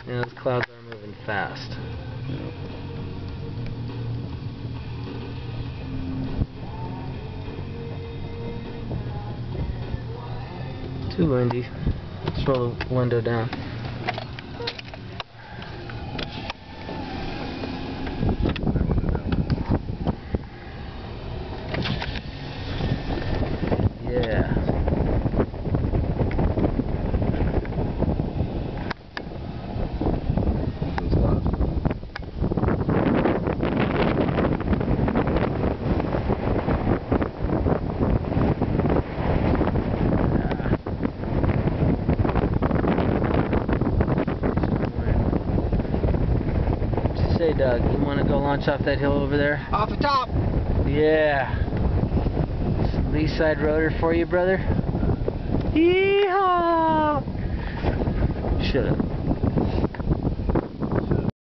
Yeah, those clouds are moving fast. Too windy. Let's roll the window down. Yeah. Say, Doug, you want to go launch off that hill over there? Off the top! Yeah. Lee side rotor for you, brother. Yeehaw! Shut up.